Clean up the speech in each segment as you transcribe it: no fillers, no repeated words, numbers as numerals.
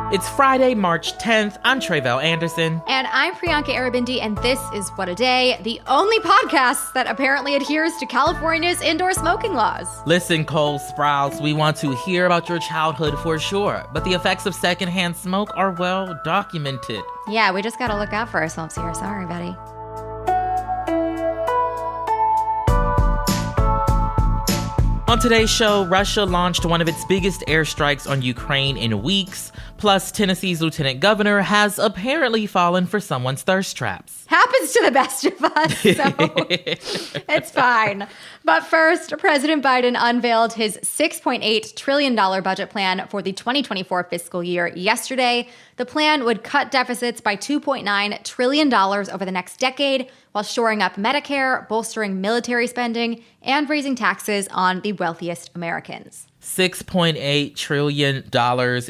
It's Friday, March 10th. I'm Tre'vell Anderson. And I'm Priyanka Aribindi, and this is What a Day, the only podcast that apparently adheres to California's indoor smoking laws. Listen, Cole Sprouse, we want to hear about your childhood for sure, but the effects of secondhand smoke are well documented. Yeah, we just gotta look out for ourselves here. Sorry, buddy. On today's show, Russia launched one of its biggest airstrikes on Ukraine in weeks. Plus, Tennessee's lieutenant governor has apparently fallen for someone's thirst traps. Happens to the best of us, so it's fine. But first, President Biden unveiled his $6.8 trillion budget plan for the 2024 fiscal year yesterday. The plan would cut deficits by $2.9 trillion over the next decade while shoring up Medicare, bolstering military spending, and raising taxes on the wealthiest Americans. $6.8 trillion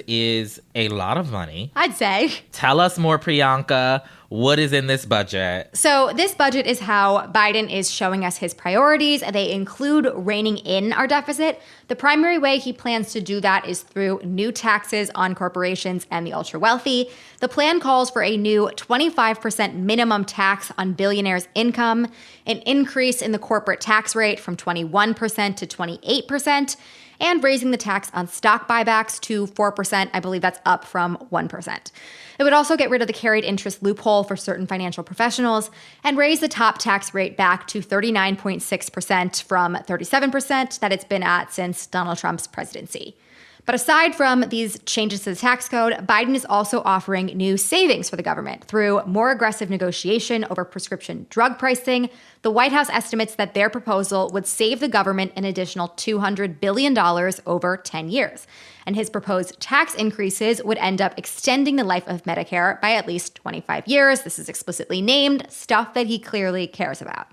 is a lot of money. I'd say. Tell us more, Priyanka. What is in this budget? So this budget is how Biden is showing us his priorities. They include reining in our deficit. The primary way he plans to do that is through new taxes on corporations and the ultra-wealthy. The plan calls for a new 25% minimum tax on billionaires' income, an increase in the corporate tax rate from 21% to 28%, and raising the tax on stock buybacks to 4%. I believe that's up from 1%. It would also get rid of the carried interest loophole for certain financial professionals and raise the top tax rate back to 39.6% from 37% that it's been at since Donald Trump's presidency. But aside from these changes to the tax code, Biden is also offering new savings for the government through more aggressive negotiation over prescription drug pricing. The White House estimates that their proposal would save the government an additional $200 billion over 10 years. And his proposed tax increases would end up extending the life of Medicare by at least 25 years. This is explicitly named, stuff that he clearly cares about.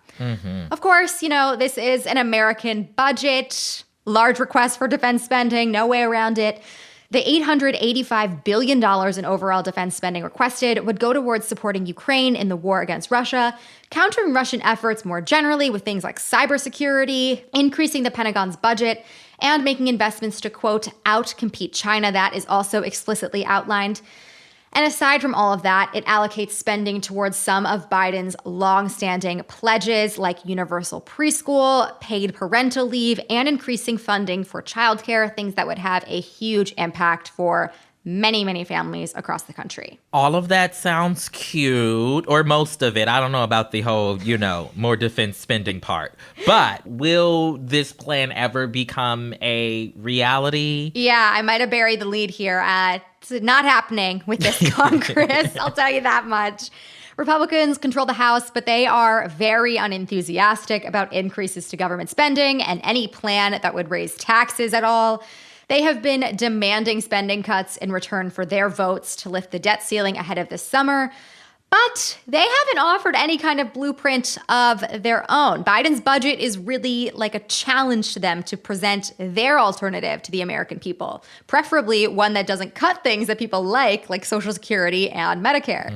Of course, this is an American budget. Large request for defense spending, no way around it. The $885 billion in overall defense spending requested would go towards supporting Ukraine in the war against Russia, countering Russian efforts more generally with things like cybersecurity, increasing the Pentagon's budget, and making investments to, quote, outcompete China. That is also explicitly outlined. And aside from all of that, it allocates spending towards some of Biden's longstanding pledges like universal preschool, paid parental leave, and increasing funding for childcare, things that would have a huge impact for many, many families across the country. All of that sounds cute, or most of it. I don't know about the whole, more defense spending part. But will this plan ever become a reality? Yeah, I might have buried the lead here. It's not happening with this Congress, I'll tell you that much. Republicans control the House, but they are very unenthusiastic about increases to government spending and any plan that would raise taxes at all. They have been demanding spending cuts in return for their votes to lift the debt ceiling ahead of this summer. But they haven't offered any kind of blueprint of their own. Biden's budget is really like a challenge to them to present their alternative to the American people, preferably one that doesn't cut things that people like Social Security and Medicare.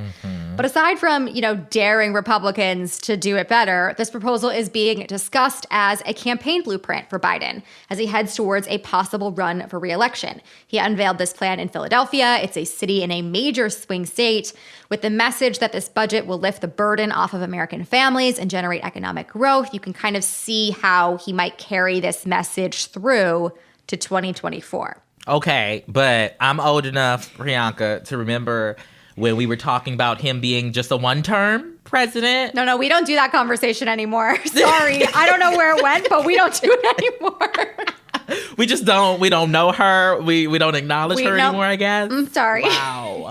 But aside from, daring Republicans to do it better, this proposal is being discussed as a campaign blueprint for Biden as he heads towards a possible run for re-election. He unveiled this plan in Philadelphia. It's a city in a major swing state with the message that this budget will lift the burden off of American families and generate economic growth. You can kind of see how he might carry this message through to 2024. Okay, but I'm old enough, Priyanka, to remember when we were talking about him being just a one-term president. No, we don't do that conversation anymore. Sorry, I don't know where it went, but we don't do it anymore. We just don't, we don't know her. We don't acknowledge her anymore, I guess. Sorry. Wow.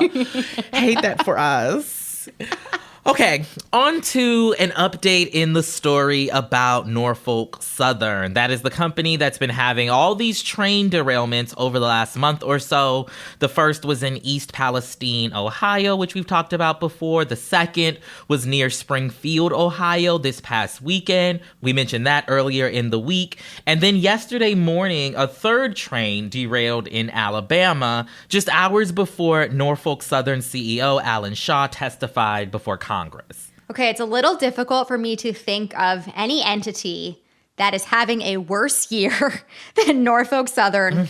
Hate that for us. Okay, on to an update in the story about Norfolk Southern. That is the company that's been having all these train derailments over the last month or so. The first was in East Palestine, Ohio, which we've talked about before. The second was near Springfield, Ohio, this past weekend. We mentioned that earlier in the week. And then yesterday morning, a third train derailed in Alabama, just hours before Norfolk Southern CEO Alan Shaw testified before Congress. Okay, it's a little difficult for me to think of any entity that is having a worse year than Norfolk Southern.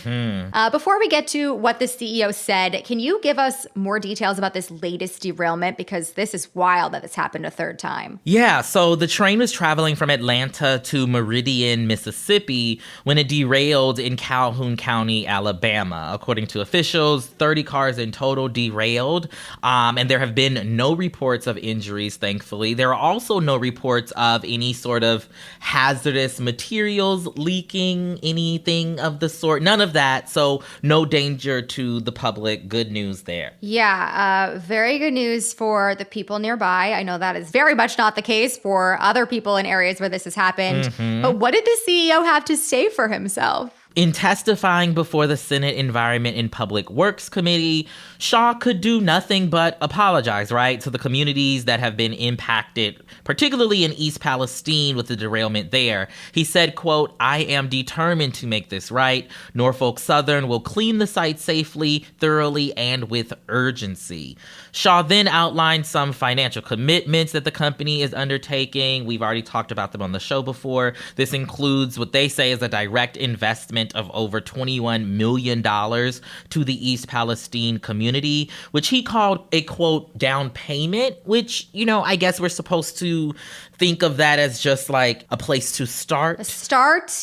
Before we get to what the CEO said, can you give us more details about this latest derailment? Because this is wild that this happened a third time. Yeah, so the train was traveling from Atlanta to Meridian, Mississippi, when it derailed in Calhoun County, Alabama. According to officials, 30 cars in total derailed, and there have been no reports of injuries, thankfully. There are also no reports of any sort of hazardous materials leaking, anything of the sort. None of that, so no danger to the public. Good news there. Yeah, very good news for the people nearby. I know that is very much not the case for other people in areas where this has happened. But what did the CEO have to say for himself? In testifying before the Senate Environment and Public Works Committee, Shaw could do nothing but apologize, right, to the communities that have been impacted, particularly in East Palestine with the derailment there. He said, quote, "I am determined to make this right. Norfolk Southern will clean the site safely, thoroughly, and with urgency." Shaw then outlined some financial commitments that the company is undertaking. We've already talked about them on the show before. This includes what they say is a direct investment of over $21 million to the East Palestine community, which he called a, quote, down payment, which, I guess we're supposed to think of that as just like a place to start.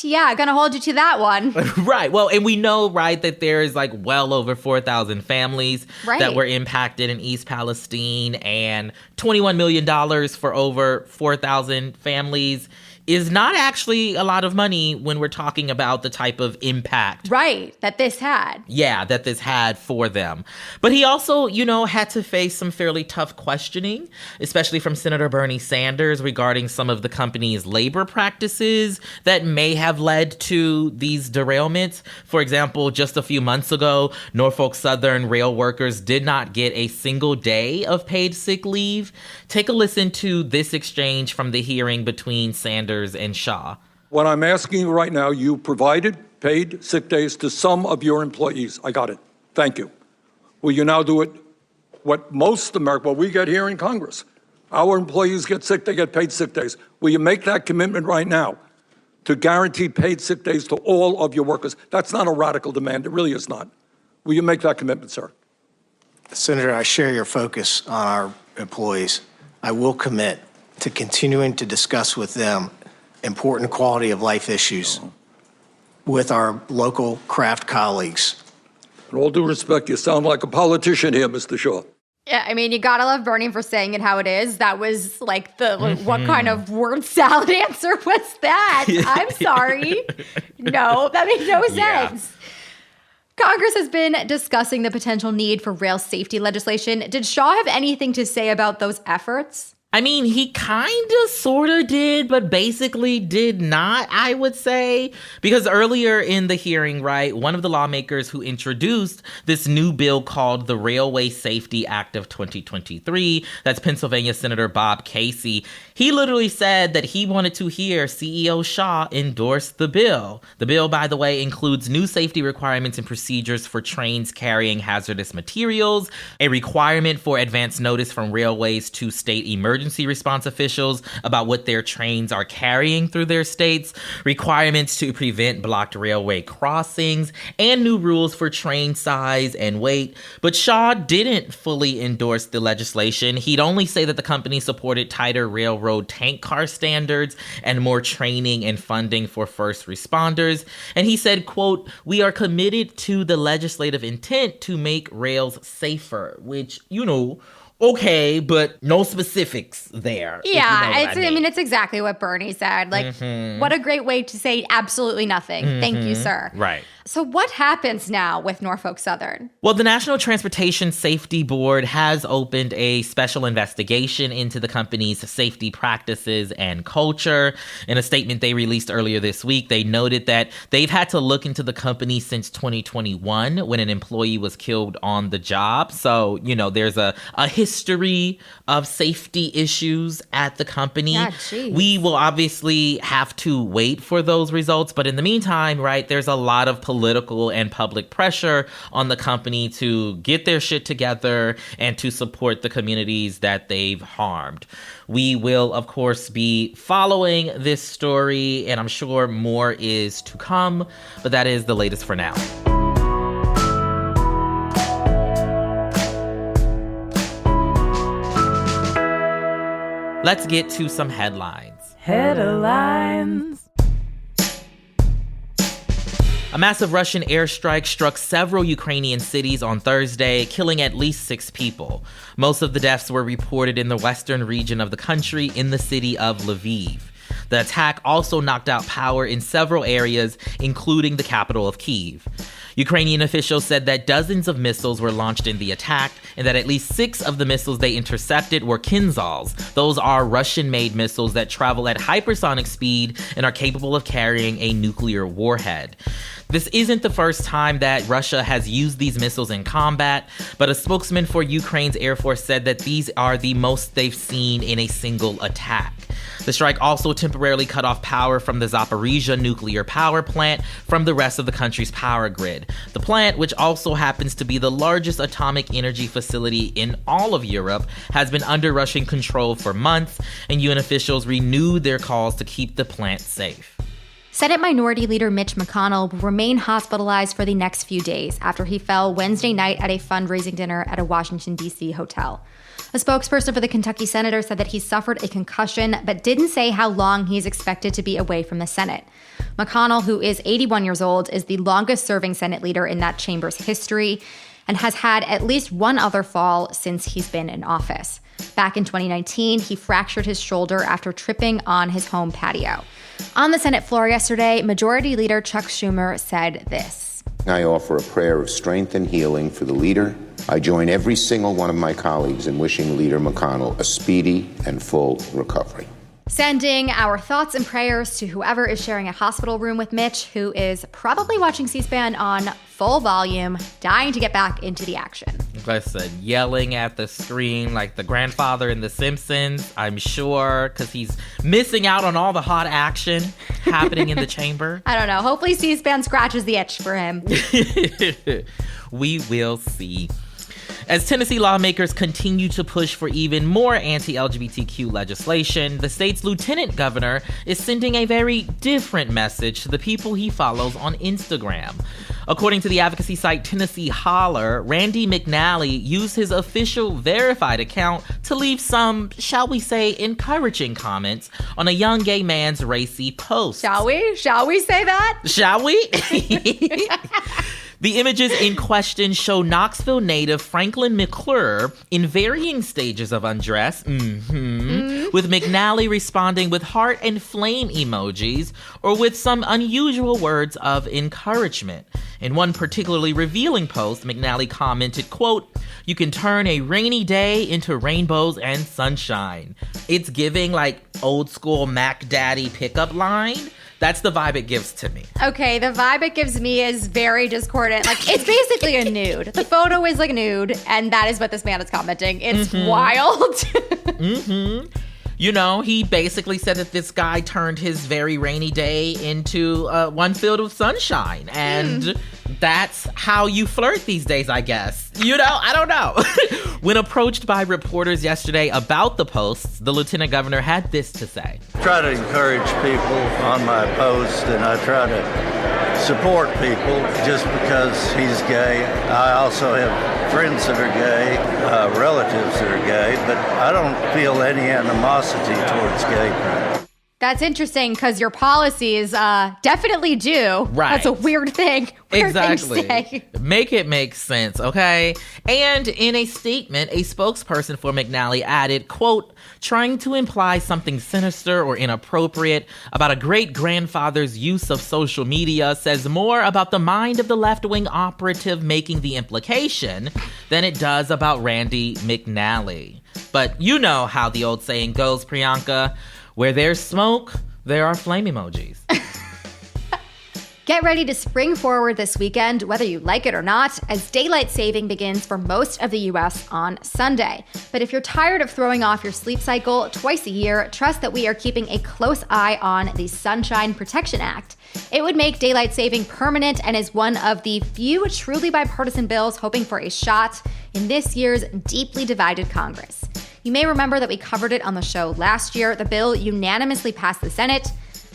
Yeah, gonna hold you to that one. Right. Well, and we know, right, that there's like well over 4,000 families that were impacted in East Palestine, and $21 million for over 4,000 families is not actually a lot of money when we're talking about the type of impact. Right, that this had. Yeah, that this had for them. But he also, had to face some fairly tough questioning, especially from Senator Bernie Sanders regarding some of the company's labor practices that may have led to these derailments. For example, just a few months ago, Norfolk Southern rail workers did not get a single day of paid sick leave. Take a listen to this exchange from the hearing between Sanders and Shaw. What I'm asking you right now, you provided paid sick days to some of your employees. I got it. Thank you. Will you now do it what we get here in Congress? Our employees get sick, they get paid sick days. Will you make that commitment right now to guarantee paid sick days to all of your workers? That's not a radical demand. It really is not. Will you make that commitment, sir? Senator, I share your focus on our employees. I will commit to continuing to discuss with them important quality of life issues with our local craft colleagues. In all due respect, you sound like a politician here, Mr. Shaw. Yeah, I mean, you gotta love Bernie for saying it how it is. That was like what kind of word salad answer was that? I'm sorry. No, that made no sense. Congress has been discussing the potential need for rail safety legislation. Did Shaw have anything to say about those efforts? I mean, he kind of sort of did, but basically did not, I would say. Because earlier in the hearing, right, one of the lawmakers who introduced this new bill called the Railway Safety Act of 2023, that's Pennsylvania Senator Bob Casey, he literally said that he wanted to hear CEO Shaw endorse the bill. The bill, by the way, includes new safety requirements and procedures for trains carrying hazardous materials, a requirement for advance notice from railways to state emergency response officials about what their trains are carrying through their states, requirements to prevent blocked railway crossings, and new rules for train size and weight. But Shaw didn't fully endorse the legislation. He'd only say that the company supported tighter railroad tank car standards and more training and funding for first responders. And he said, quote, "We are committed to the legislative intent to make rails safer," which, okay, but no specifics there. Yeah, I mean, it's exactly what Bernie said. Like, what a great way to say absolutely nothing. Thank you, sir. Right. So what happens now with Norfolk Southern? Well, the National Transportation Safety Board has opened a special investigation into the company's safety practices and culture. In a statement they released earlier this week, they noted that they've had to look into the company since 2021 when an employee was killed on the job. So, there's a history of safety issues at the company. Yeah, we will obviously have to wait for those results. But in the meantime, right, there's a lot of political and public pressure on the company to get their shit together and to support the communities that they've harmed. We will, of course, be following this story, and I'm sure more is to come, but that is the latest for now. Let's get to some headlines. Headlines. A massive Russian airstrike struck several Ukrainian cities on Thursday, killing at least 6 people. Most of the deaths were reported in the western region of the country, in the city of Lviv. The attack also knocked out power in several areas, including the capital of Kyiv. Ukrainian officials said that dozens of missiles were launched in the attack, and that at least 6 of the missiles they intercepted were Kinzhals. Those are Russian-made missiles that travel at hypersonic speed and are capable of carrying a nuclear warhead. This isn't the first time that Russia has used these missiles in combat, but a spokesman for Ukraine's Air Force said that these are the most they've seen in a single attack. The strike also temporarily cut off power from the Zaporizhzhia nuclear power plant from the rest of the country's power grid. The plant, which also happens to be the largest atomic energy facility in all of Europe, has been under Russian control for months, and UN officials renewed their calls to keep the plant safe. Senate Minority Leader Mitch McConnell will remain hospitalized for the next few days after he fell Wednesday night at a fundraising dinner at a Washington, D.C. hotel. A spokesperson for the Kentucky senator said that he suffered a concussion, but didn't say how long he's expected to be away from the Senate. McConnell, who is 81 years old, is the longest-serving Senate leader in that chamber's history and has had at least one other fall since he's been in office. Back in 2019, he fractured his shoulder after tripping on his home patio. On the Senate floor yesterday, Majority Leader Chuck Schumer said this. I offer a prayer of strength and healing for the leader. I join every single one of my colleagues in wishing Leader McConnell a speedy and full recovery. Sending our thoughts and prayers to whoever is sharing a hospital room with Mitch, who is probably watching C-SPAN on full volume, dying to get back into the action. Like I said, yelling at the screen like the grandfather in The Simpsons, I'm sure, because he's missing out on all the hot action happening in the chamber. I don't know. Hopefully C-SPAN scratches the itch for him. We will see. As Tennessee lawmakers continue to push for even more anti-LGBTQ legislation, the state's lieutenant governor is sending a very different message to the people he follows on Instagram. According to the advocacy site Tennessee Holler, Randy McNally used his official verified account to leave some, shall we say, encouraging comments on a young gay man's racy post. Shall we? Shall we say that? Shall we? The images in question show Knoxville native Franklin McClure in varying stages of undress, with McNally responding with heart and flame emojis or with some unusual words of encouragement. In one particularly revealing post, McNally commented, quote, "You can turn a rainy day into rainbows and sunshine." It's giving like old school Mac Daddy pickup line. That's the vibe it gives to me. Okay, the vibe it gives me is very discordant. Like, it's basically a nude. The photo is like nude, and that is what this man is commenting. It's wild. You know, he basically said that this guy turned his very rainy day into one filled with sunshine. And that's how you flirt these days, I guess. You know, I don't know. When approached by reporters yesterday about the posts, the lieutenant governor had this to say. I try to encourage people on my post, and I try to support people just because he's gay. I also have friends that are gay, relatives that are gay, but I don't feel any animosity towards gay people. That's interesting because your policies definitely do. Right. That's a weird thing. Exactly. Thing to say. Make it make sense, okay? And in a statement, a spokesperson for McNally added, quote, "Trying to imply something sinister or inappropriate about a great-grandfather's use of social media says more about the mind of the left-wing operative making the implication than it does about Randy McNally." But you know how the old saying goes, Priyanka. Where there's smoke, there are flame emojis. Get ready to spring forward this weekend, whether you like it or not, as daylight saving begins for most of the U.S. on Sunday. But if you're tired of throwing off your sleep cycle twice a year, trust that we are keeping a close eye on the Sunshine Protection Act. It would make daylight saving permanent and is one of the few truly bipartisan bills hoping for a shot in this year's deeply divided Congress. You may remember that we covered it on the show last year. The bill unanimously passed the Senate,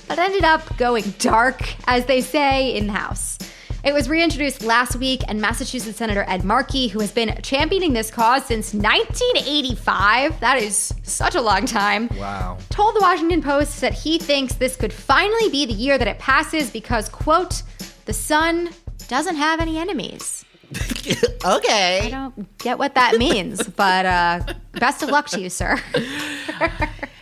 but ended up going dark, as they say, in the House. It was reintroduced last week, and Massachusetts Senator Ed Markey, who has been championing this cause since 1985, that is such a long time, Wow. told the Washington Post that he thinks this could finally be the year that it passes because, quote, the sun doesn't have any enemies. Okay. I don't get what that means, but best of luck to you, sir.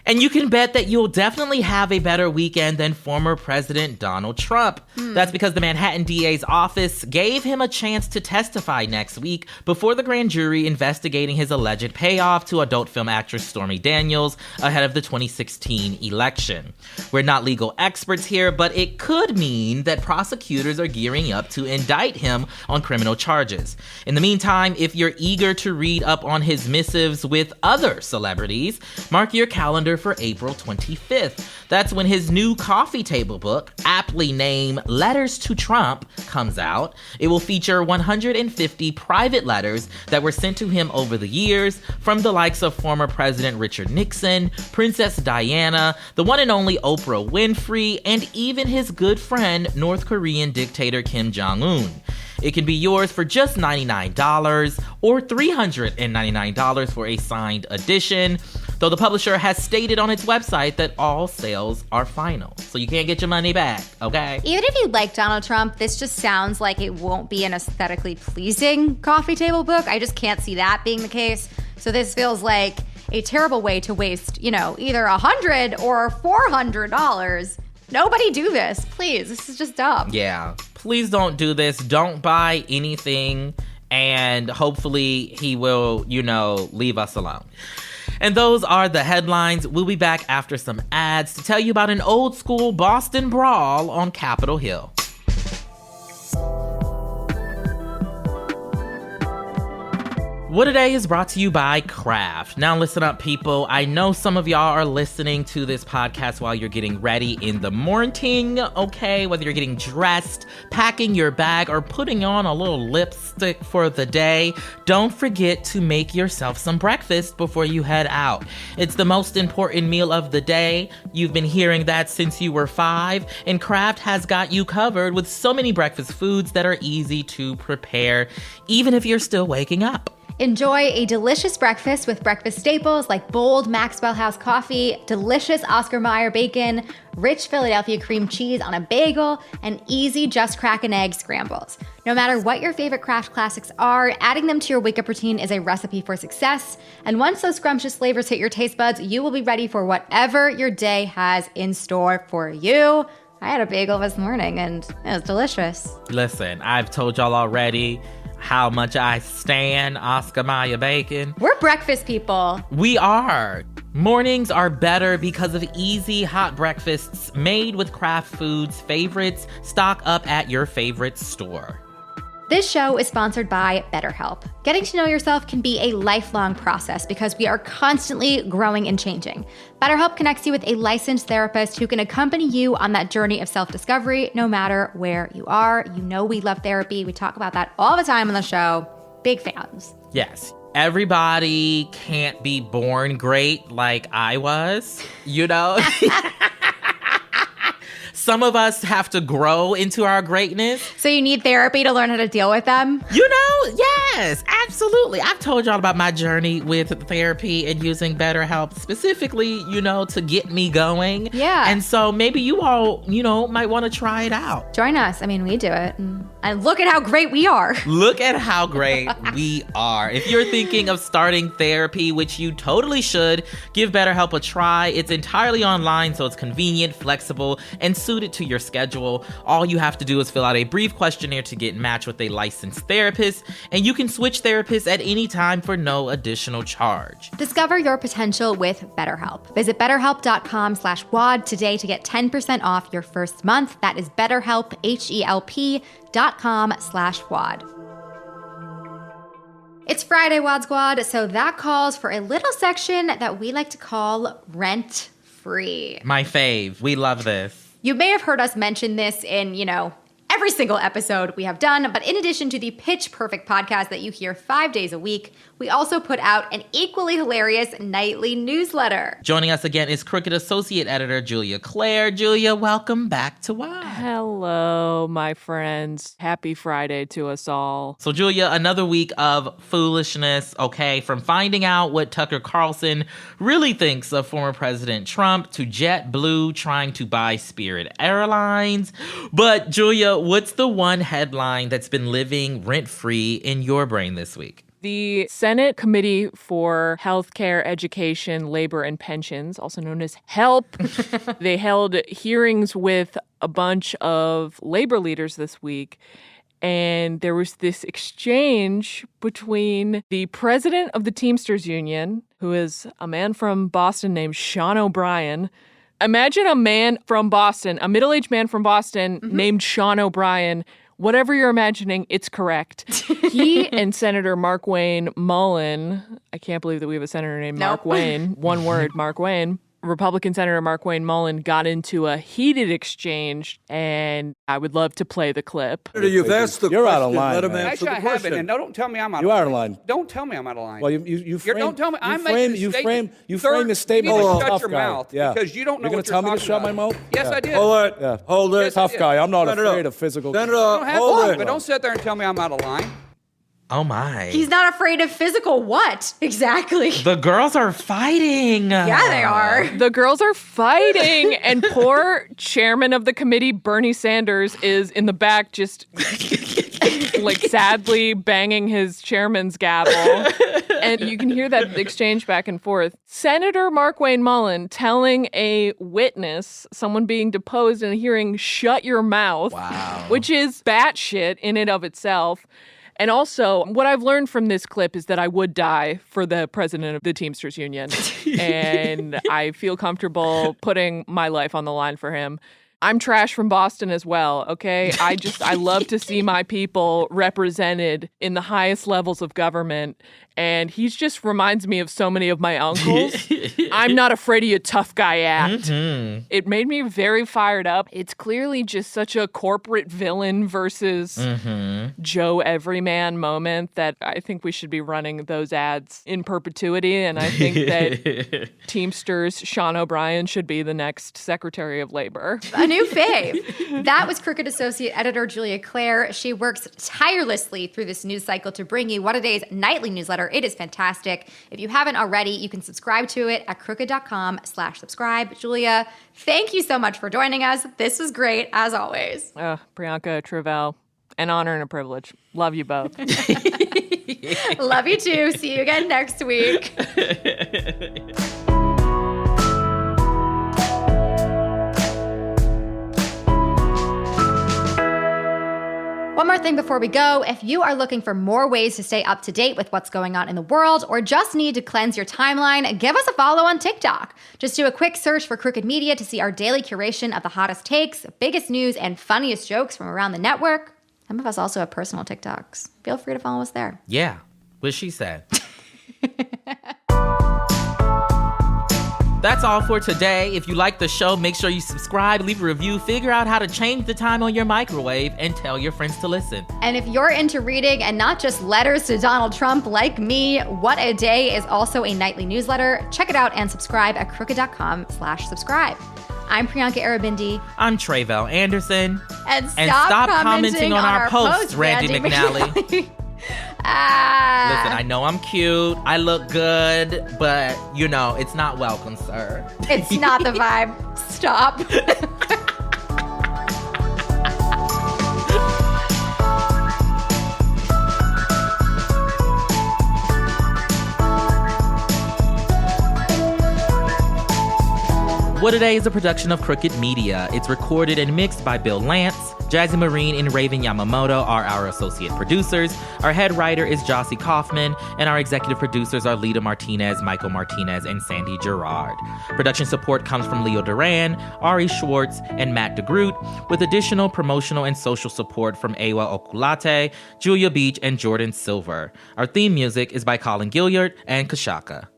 And you can bet that you'll definitely have a better weekend than former President Donald Trump. That's because the Manhattan DA's office gave him a chance to testify next week before the grand jury investigating his alleged payoff to adult film actress Stormy Daniels ahead of the 2016 election. We're not legal experts here, but it could mean that prosecutors are gearing up to indict him on criminal charges. In the meantime, if you're eager to read up on his missives with other celebrities, mark your calendar for April 25th. That's when his new coffee table book, aptly named Letters to Trump, comes out. It will feature 150 private letters that were sent to him over the years from the likes of former President Richard Nixon, Princess Diana, the one and only Oprah Winfrey, and even his good friend, North Korean dictator Kim Jong-un. It can be yours for just $99 or $399 for a signed edition, though the publisher has stated on its website that all sales are final. So you can't get your money back, okay? Even if you like Donald Trump, this just sounds like it won't be an aesthetically pleasing coffee table book. I just can't see that being the case. So this feels like a terrible way to waste, either $100 or $400. Nobody do this, please. This is just dumb. Yeah, please don't do this. Don't buy anything, and hopefully he will, leave us alone. And those are the headlines. We'll be back after some ads to tell you about an old school Boston brawl on Capitol Hill. What Today is brought to you by Kraft. Now listen up, people. I know some of y'all are listening to this podcast while you're getting ready in the morning, okay? Whether you're getting dressed, packing your bag, or putting on a little lipstick for the day, don't forget to make yourself some breakfast before you head out. It's the most important meal of the day. You've been hearing that since you were 5, and Kraft has got you covered with so many breakfast foods that are easy to prepare, even if you're still waking up. Enjoy a delicious breakfast with breakfast staples like bold Maxwell House coffee, delicious Oscar Mayer bacon, rich Philadelphia cream cheese on a bagel, and easy just crack an egg scrambles. No matter what your favorite Kraft classics are, adding them to your wake-up routine is a recipe for success. And once those scrumptious flavors hit your taste buds, you will be ready for whatever your day has in store for you. I had a bagel this morning and it was delicious. Listen, I've told y'all already how much I stan Oscar Mayer bacon. We're breakfast people. We are. Mornings are better because of easy hot breakfasts made with Kraft Foods favorites. Stock up at your favorite store. This show is sponsored by BetterHelp. Getting to know yourself can be a lifelong process because we are constantly growing and changing. BetterHelp connects you with a licensed therapist who can accompany you on that journey of self-discovery no matter where you are. You know we love therapy. We talk about that all the time on the show. Big fans. Yes. Everybody can't be born great like I was, Some of us have to grow into our greatness. So you need therapy to learn how to deal with them? Yes, absolutely. I've told y'all about my journey with therapy and using BetterHelp specifically, to get me going. Yeah. And so maybe you all, might want to try it out. Join us. I mean, we do it. And look at how great we are. Look at how great we are. If you're thinking of starting therapy, which you totally should, give BetterHelp a try. It's entirely online, so it's convenient, flexible, and suited suited to your schedule. All you have to do is fill out a brief questionnaire to get matched with a licensed therapist, and you can switch therapists at any time for no additional charge. Discover your potential with BetterHelp. Visit betterhelp.com/WAD today to get 10% off your first month. That is BetterHelp, HELP.com/WAD. It's Friday, WAD Squad, so that calls for a little section that we like to call Rent Free. My fave. We love this. You may have heard us mention this in, every single episode we have done, but in addition to the Pitch Perfect podcast that you hear 5 days a week, we also put out an equally hilarious nightly newsletter. Joining us again is Crooked Associate Editor Julia Claire. Julia, welcome back to WAD. Hello, my friends. Happy Friday to us all. So, Julia, another week of foolishness, okay? From finding out what Tucker Carlson really thinks of former President Trump to JetBlue trying to buy Spirit Airlines. But, Julia, what's the one headline that's been living rent-free in your brain this week? The Senate Committee for Healthcare, Education, Labor, and Pensions, also known as HELP, they held hearings with a bunch of labor leaders this week. And there was this exchange between the president of the Teamsters Union, who is a man from Boston named Sean O'Brien. Imagine a man from Boston, a middle-aged man from Boston named Sean O'Brien. Whatever you're imagining, it's correct. He and Senator Markwayne Mullin, I can't believe that we have a senator named Mark Wayne, one word, Mark Wayne, Republican Senator Markwayne Mullin got into a heated exchange, and I would love to play the clip. You've asked the You're question. out of line, Let him man. answer the Actually, I question. haven't, and don't tell me I'm out You of line. are out of line. Don't tell me I'm out of line. Well, you frame. Don't tell me. I'm frame, making a you statement. frame Sir, the statement you need like to a shut tough your guy. mouth Yeah. because you don't know You're what gonna tell me to shut my mouth? Yes, Yeah. I did. Hold it. Yeah. Hold it. Yes, I Tough did. guy. I'm not Senator, afraid of physical. You Senator, don't have hold fun, it. but don't sit there and tell me I'm out of line. Oh, my. He's not afraid of physical what? Exactly. The girls are fighting. Yeah, they are. The girls are fighting, and poor chairman of the committee, Bernie Sanders, is in the back just like sadly banging his chairman's gavel. And you can hear that exchange back and forth. Senator Markwayne Mullin telling a witness, someone being deposed in a hearing, shut your mouth. Wow. Which is batshit in and of itself. And also, what I've learned from this clip is that I would die for the president of the Teamsters Union. And I feel comfortable putting my life on the line for him. I'm trash from Boston as well, okay? I love to see my people represented in the highest levels of government. And he just reminds me of so many of my uncles. I'm not afraid of your tough guy act. Mm-hmm. It made me very fired up. It's clearly just such a corporate villain versus Joe Everyman moment that I think we should be running those ads in perpetuity. And I think that Teamsters Sean O'Brien should be the next Secretary of Labor. A new fave. That was Crooked Associate Editor Julia Claire. She works tirelessly through this news cycle to bring you What A Day's nightly newsletter. It is fantastic. If you haven't already, you can subscribe to it at crooked.com/subscribe. Julia, thank you so much for joining us. This was great, as always. Priyanka, Travell, an honor and a privilege. Love you both. Love you too. See you again next week. One more thing before we go. If you are looking for more ways to stay up to date with what's going on in the world or just need to cleanse your timeline, give us a follow on TikTok. Just do a quick search for Crooked Media to see our daily curation of the hottest takes, biggest news, and funniest jokes from around the network. Some of us also have personal TikToks. Feel free to follow us there. Yeah, what she said. That's all for today. If you like the show, make sure you subscribe, leave a review, figure out how to change the time on your microwave, and tell your friends to listen. And if you're into reading and not just letters to Donald Trump like me, What A Day is also a nightly newsletter. Check it out and subscribe at crooked.com/subscribe. I'm Priyanka Arabindi. I'm Travell Anderson. And stop commenting on our posts, Randy McNally. Listen, I know I'm cute, I look good, but, it's not welcome, sir. It's not the vibe. Stop. What A Day is a production of Crooked Media. It's recorded and mixed by Bill Lance. Jazzy Marine and Raven Yamamoto are our associate producers. Our head writer is Jossie Kaufman, and our executive producers are Lita Martinez, Michael Martinez, and Sandy Gerard. Production support comes from Leo Duran, Ari Schwartz, and Matt DeGroot, with additional promotional and social support from Ewa Okulate, Julia Beach, and Jordan Silver. Our theme music is by Colin Gilliard and Kashaka.